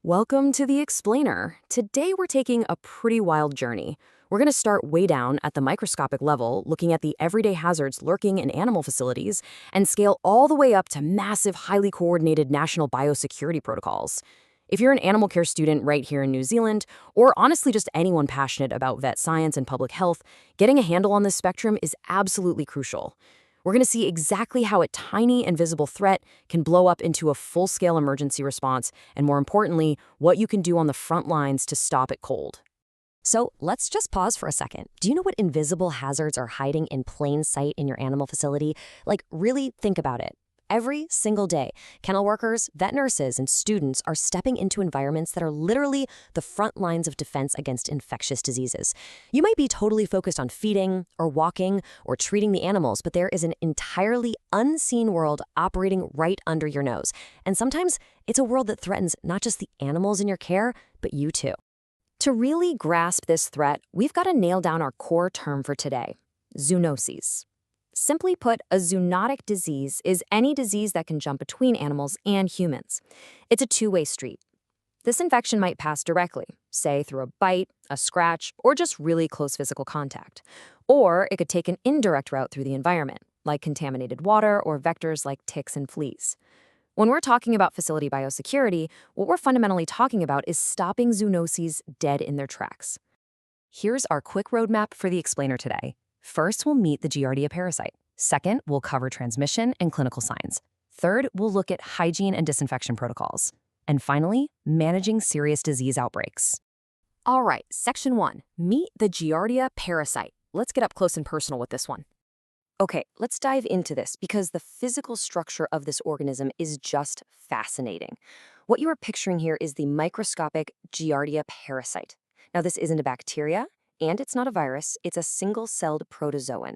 Welcome to The Explainer. Today we're taking a pretty wild journey. We're going to start way down at the microscopic level, looking at the everyday hazards lurking in animal facilities, and scale all the way up to massive, highly coordinated national biosecurity protocols. If you're an animal care student right here in New Zealand, or honestly just anyone passionate about vet science and public health, getting a handle on this spectrum is absolutely crucial. We're going to see exactly how a tiny invisible threat can blow up into a full-scale emergency response, and more importantly, what you can do on the front lines to stop it cold. So let's just pause for a second. Do you know what invisible hazards are hiding in plain sight in your animal facility? Like, really think about it. Every single day, kennel workers, vet nurses, and students are stepping into environments that are literally the front lines of defense against infectious diseases. You might be totally focused on feeding or walking or treating the animals, but there is an entirely unseen world operating right under your nose. And sometimes it's a world that threatens not just the animals in your care, but you too. To really grasp this threat, we've got to nail down our core term for today: zoonoses. Simply put, a zoonotic disease is any disease that can jump between animals and humans. It's a two-way street. This infection might pass directly, say through a bite, a scratch, or just really close physical contact. Or it could take an indirect route through the environment, like contaminated water or vectors like ticks and fleas. When we're talking about facility biosecurity, what we're fundamentally talking about is stopping zoonoses dead in their tracks. Here's our quick roadmap for the explainer today. First, we'll meet the Giardia parasite. Second, we'll cover transmission and clinical signs. Third, we'll look at hygiene and disinfection protocols. And finally, managing serious disease outbreaks. All right, Section 1, meet the Giardia parasite. Let's get up close and personal with this one. Okay, let's dive into this because the physical structure of this organism is just fascinating. What you are picturing here is the microscopic Giardia parasite. Now, this isn't a bacteria, and it's not a virus, it's a single-celled protozoan.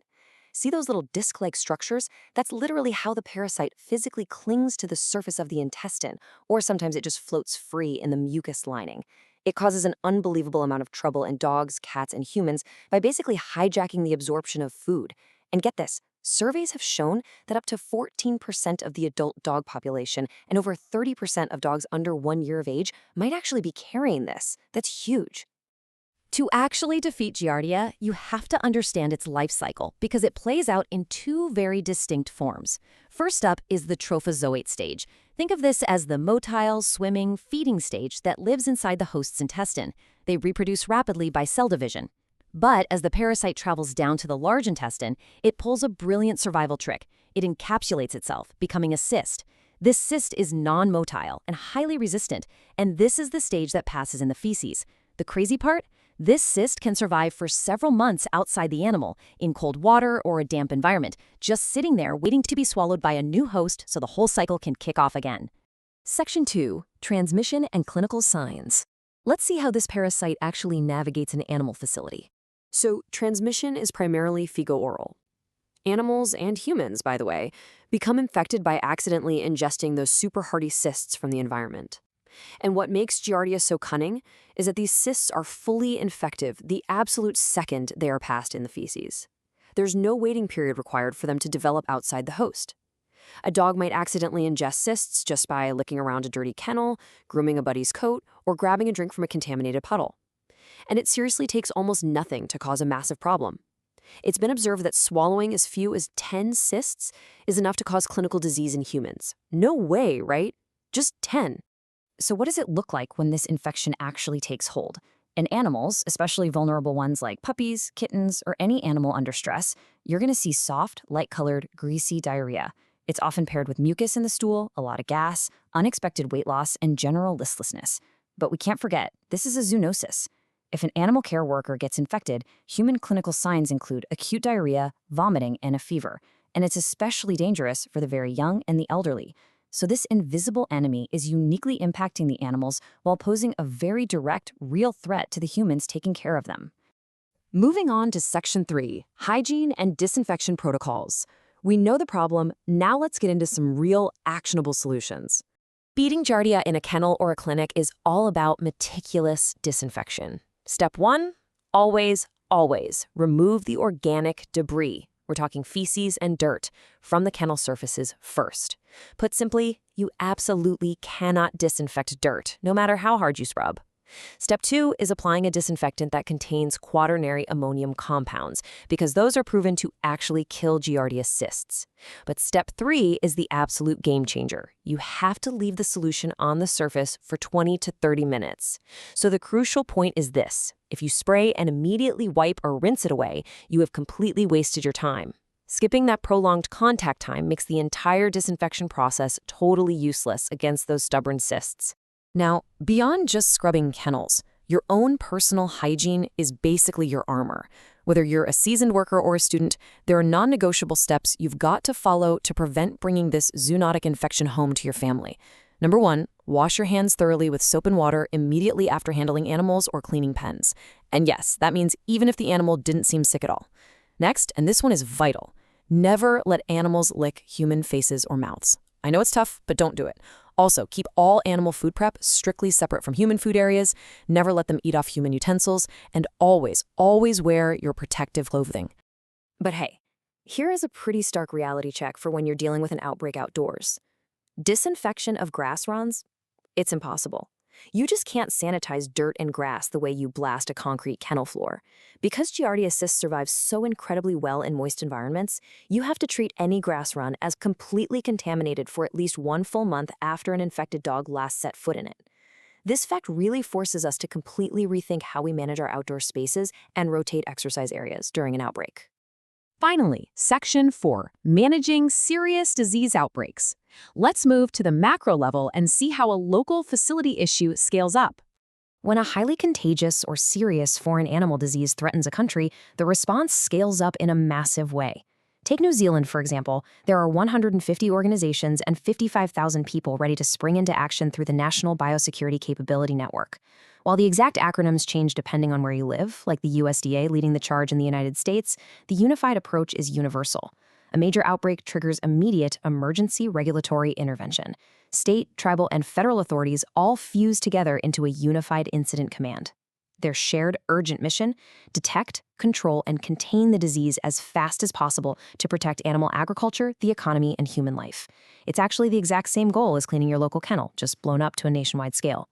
See those little disc-like structures? That's literally how the parasite physically clings to the surface of the intestine, or sometimes it just floats free in the mucus lining. It causes an unbelievable amount of trouble in dogs, cats, and humans by basically hijacking the absorption of food. And get this, surveys have shown that up to 14% of the adult dog population and over 30% of dogs under 1 year of age might actually be carrying this. That's huge. To actually defeat Giardia, you have to understand its life cycle because it plays out in two very distinct forms. First up is the trophozoate stage. Think of this as the motile, swimming, feeding stage that lives inside the host's intestine. They reproduce rapidly by cell division. But as the parasite travels down to the large intestine, it pulls a brilliant survival trick. It encapsulates itself, becoming a cyst. This cyst is non-motile and highly resistant, and this is the stage that passes in the feces. The crazy part? This cyst can survive for several months outside the animal, in cold water or a damp environment, just sitting there waiting to be swallowed by a new host so the whole cycle can kick off again. Section 2, transmission and clinical signs. Let's see how this parasite actually navigates an animal facility. So, transmission is primarily fecal-oral. Animals and humans, by the way, become infected by accidentally ingesting those super hardy cysts from the environment. And what makes Giardia so cunning is that these cysts are fully infective the absolute second they are passed in the feces. There's no waiting period required for them to develop outside the host. A dog might accidentally ingest cysts just by licking around a dirty kennel, grooming a buddy's coat, or grabbing a drink from a contaminated puddle. And it seriously takes almost nothing to cause a massive problem. It's been observed that swallowing as few as 10 cysts is enough to cause clinical disease in humans. No way, right? Just 10. So what does it look like when this infection actually takes hold? In animals, especially vulnerable ones like puppies, kittens, or any animal under stress, you're going to see soft, light-colored, greasy diarrhea. It's often paired with mucus in the stool, a lot of gas, unexpected weight loss, and general listlessness. But we can't forget, this is a zoonosis. If an animal care worker gets infected, human clinical signs include acute diarrhea, vomiting, and a fever. And it's especially dangerous for the very young and the elderly. So this invisible enemy is uniquely impacting the animals while posing a very direct, real threat to the humans taking care of them. Moving on to Section 3, hygiene and disinfection protocols. We know the problem, now let's get into some real, actionable solutions. Beating Giardia in a kennel or a clinic is all about meticulous disinfection. Step 1, always remove the organic debris. We're talking feces and dirt from the kennel surfaces first. Put simply, you absolutely cannot disinfect dirt, no matter how hard you scrub. Step 2 is applying a disinfectant that contains quaternary ammonium compounds, because those are proven to actually kill Giardia cysts. But step 3 is the absolute game changer. You have to leave the solution on the surface for 20 to 30 minutes. So the crucial point is this: if you spray and immediately wipe or rinse it away, you have completely wasted your time. Skipping that prolonged contact time makes the entire disinfection process totally useless against those stubborn cysts. Now, beyond just scrubbing kennels, your own personal hygiene is basically your armor. Whether you're a seasoned worker or a student, there are non-negotiable steps you've got to follow to prevent bringing this zoonotic infection home to your family. Number 1, wash your hands thoroughly with soap and water immediately after handling animals or cleaning pens. And yes, that means even if the animal didn't seem sick at all. Next, and this one is vital, never let animals lick human faces or mouths. I know it's tough, but don't do it. Also, keep all animal food prep strictly separate from human food areas, never let them eat off human utensils, and always, always wear your protective clothing. But hey, here is a pretty stark reality check for when you're dealing with an outbreak outdoors. Disinfection of grass runs? It's impossible. You just can't sanitize dirt and grass the way you blast a concrete kennel floor. Because Giardia cysts survive so incredibly well in moist environments, you have to treat any grass run as completely contaminated for at least 1 full month after an infected dog last set foot in it. This fact really forces us to completely rethink how we manage our outdoor spaces and rotate exercise areas during an outbreak. Finally, Section 4, Managing Serious Disease Outbreaks. Let's move to the macro level and see how a local facility issue scales up. When a highly contagious or serious foreign animal disease threatens a country, the response scales up in a massive way. Take New Zealand, for example. There are 150 organizations and 55,000 people ready to spring into action through the National Biosecurity Capability Network. While the exact acronyms change depending on where you live, like the USDA leading the charge in the United States, the unified approach is universal. A major outbreak triggers immediate emergency regulatory intervention. State, tribal, and federal authorities all fuse together into a unified incident command. Their shared urgent mission: detect, control, and contain the disease as fast as possible to protect animal agriculture, the economy, and human life. It's actually the exact same goal as cleaning your local kennel, just blown up to a nationwide scale.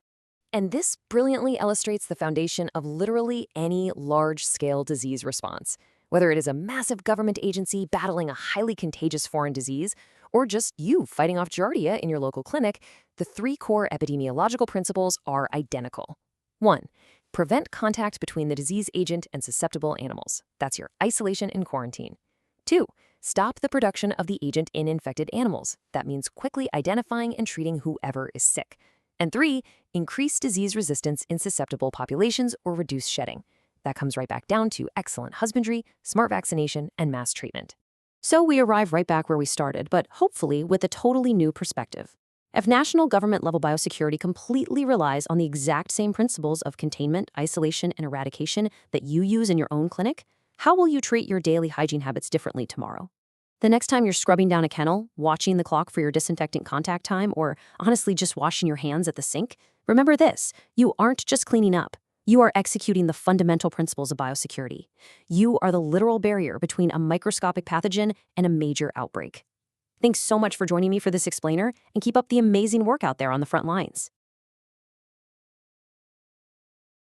And this brilliantly illustrates the foundation of literally any large-scale disease response. Whether it is a massive government agency battling a highly contagious foreign disease, or just you fighting off Giardia in your local clinic, the 3 core epidemiological principles are identical. 1. Prevent contact between the disease agent and susceptible animals. That's your isolation and quarantine. 2. Stop the production of the agent in infected animals. That means quickly identifying and treating whoever is sick. And 3, increase disease resistance in susceptible populations or reduce shedding. That comes right back down to excellent husbandry, smart vaccination, and mass treatment. So we arrive right back where we started, but hopefully with a totally new perspective. If national government-level biosecurity completely relies on the exact same principles of containment, isolation, and eradication that you use in your own clinic, how will you treat your daily hygiene habits differently tomorrow? The next time you're scrubbing down a kennel, watching the clock for your disinfectant contact time, or honestly just washing your hands at the sink, remember this: you aren't just cleaning up. You are executing the fundamental principles of biosecurity. You are the literal barrier between a microscopic pathogen and a major outbreak. Thanks so much for joining me for this explainer, and keep up the amazing work out there on the front lines.